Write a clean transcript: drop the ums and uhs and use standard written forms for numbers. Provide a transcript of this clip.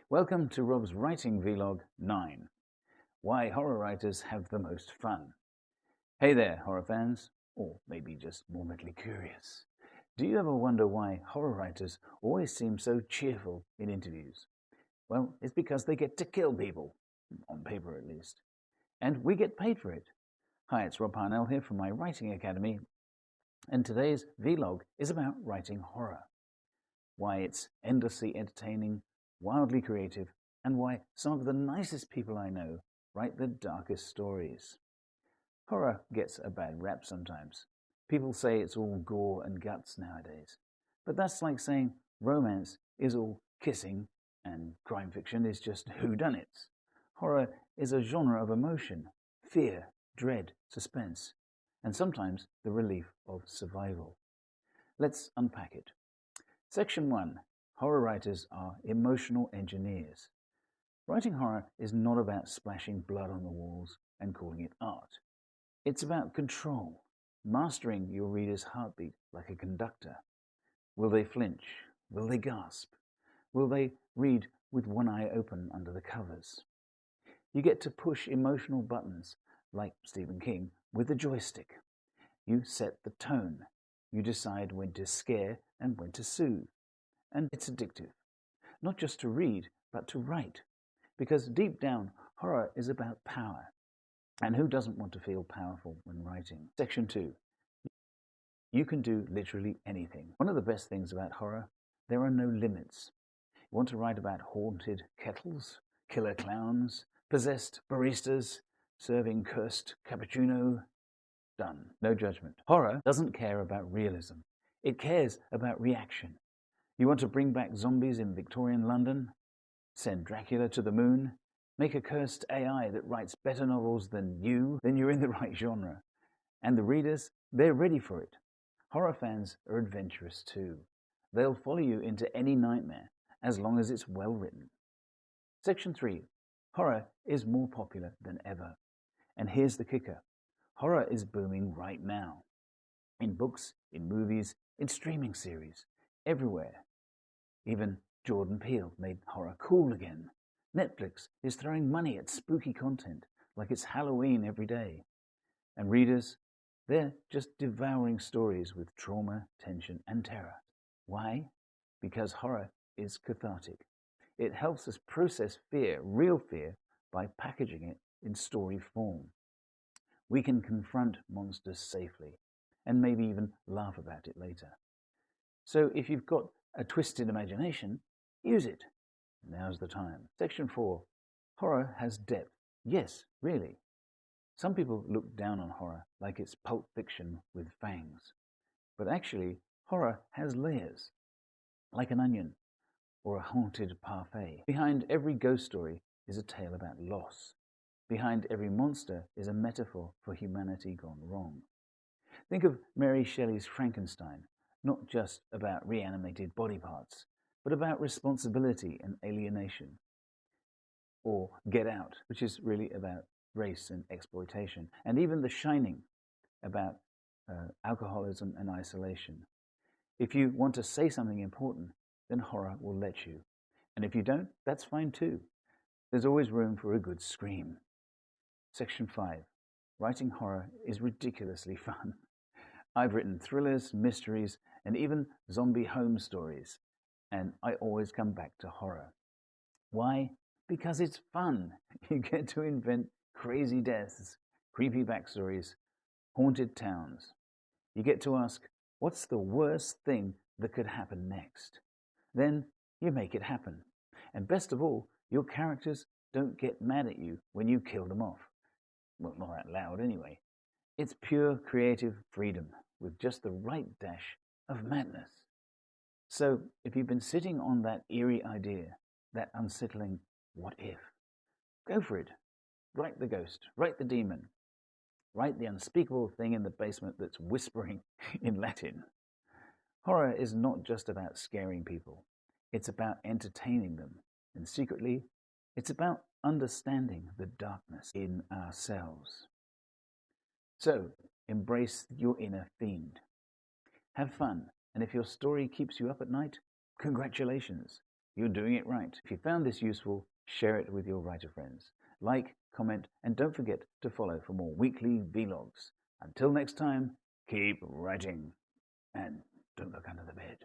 Welcome to Rob's Writing Vlog 9. Why horror writers have the most fun. Hey there, horror fans, or maybe just morbidly curious. Do you ever wonder why horror writers always seem so cheerful in interviews? Well, it's because they get to kill people, on paper at least. And we get paid for it. Hi, it's Rob Parnell here from my Writing Academy, and today's vlog is about writing horror. Why it's endlessly entertaining, wildly creative, and why some of the nicest people I know write the darkest stories. Horror gets a bad rap sometimes. People say it's all gore and guts nowadays. But that's like saying romance is all kissing and crime fiction is just whodunits. Horror is a genre of emotion, fear, dread, suspense, and sometimes the relief of survival. Let's unpack it. Section 1. Horror writers are emotional engineers. Writing horror is not about splashing blood on the walls and calling it art. It's about control, mastering your reader's heartbeat like a conductor. Will they flinch? Will they gasp? Will they read with one eye open under the covers? You get to push emotional buttons, like Stephen King, with the joystick. You set the tone. You decide when to scare and when to soothe. And it's addictive, not just to read, but to write. Because deep down, horror is about power. And who doesn't want to feel powerful when writing? Section 2. You can do literally anything. One of the best things about horror, there are no limits. You want to write about haunted kettles, killer clowns, possessed baristas, serving cursed cappuccino? Done. No judgment. Horror doesn't care about realism. It cares about reaction. You want to bring back zombies in Victorian London? Send Dracula to the moon? Make a cursed AI that writes better novels than you? Then you're in the right genre. And the readers, they're ready for it. Horror fans are adventurous too. They'll follow you into any nightmare, as long as it's well written. Section 3. Horror is more popular than ever. And here's the kicker. Horror is booming right now. In books, in movies, in streaming series, everywhere. Even Jordan Peele made horror cool again. Netflix is throwing money at spooky content like it's Halloween every day. And readers, they're just devouring stories with trauma, tension, and terror. Why? Because horror is cathartic. It helps us process fear, real fear, by packaging it in story form. We can confront monsters safely and maybe even laugh about it later. So if you've got a twisted imagination, use it. Now's the time. Section 4. Horror has depth. Yes, really. Some people look down on horror like it's pulp fiction with fangs. But actually, horror has layers, like an onion or a haunted parfait. Behind every ghost story is a tale about loss. Behind every monster is a metaphor for humanity gone wrong. Think of Mary Shelley's Frankenstein, not just about reanimated body parts, but about responsibility and alienation. Or Get Out, which is really about race and exploitation. And even The Shining, about alcoholism and isolation. If you want to say something important, then horror will let you. And if you don't, that's fine too. There's always room for a good scream. Section 5. Writing horror is ridiculously fun. I've written thrillers, mysteries, and even zombie home stories, and I always come back to horror. Why? Because it's fun. You get to invent crazy deaths, creepy backstories, haunted towns. You get to ask, what's the worst thing that could happen next? Then you make it happen. And best of all, your characters don't get mad at you when you kill them off. Well, not out loud anyway. It's pure creative freedom with just the right dash of madness. So if you've been sitting on that eerie idea, that unsettling what if, go for it. Write the ghost, write the demon, write the unspeakable thing in the basement that's whispering in Latin. Horror is not just about scaring people. It's about entertaining them. And secretly, it's about understanding the darkness in ourselves. So, embrace your inner fiend. Have fun, and if your story keeps you up at night, congratulations. you're doing it right. If you found this useful, share it with your writer friends. Like, comment, and don't forget to follow for more weekly vlogs. Until next time, keep writing and don't look under the bed.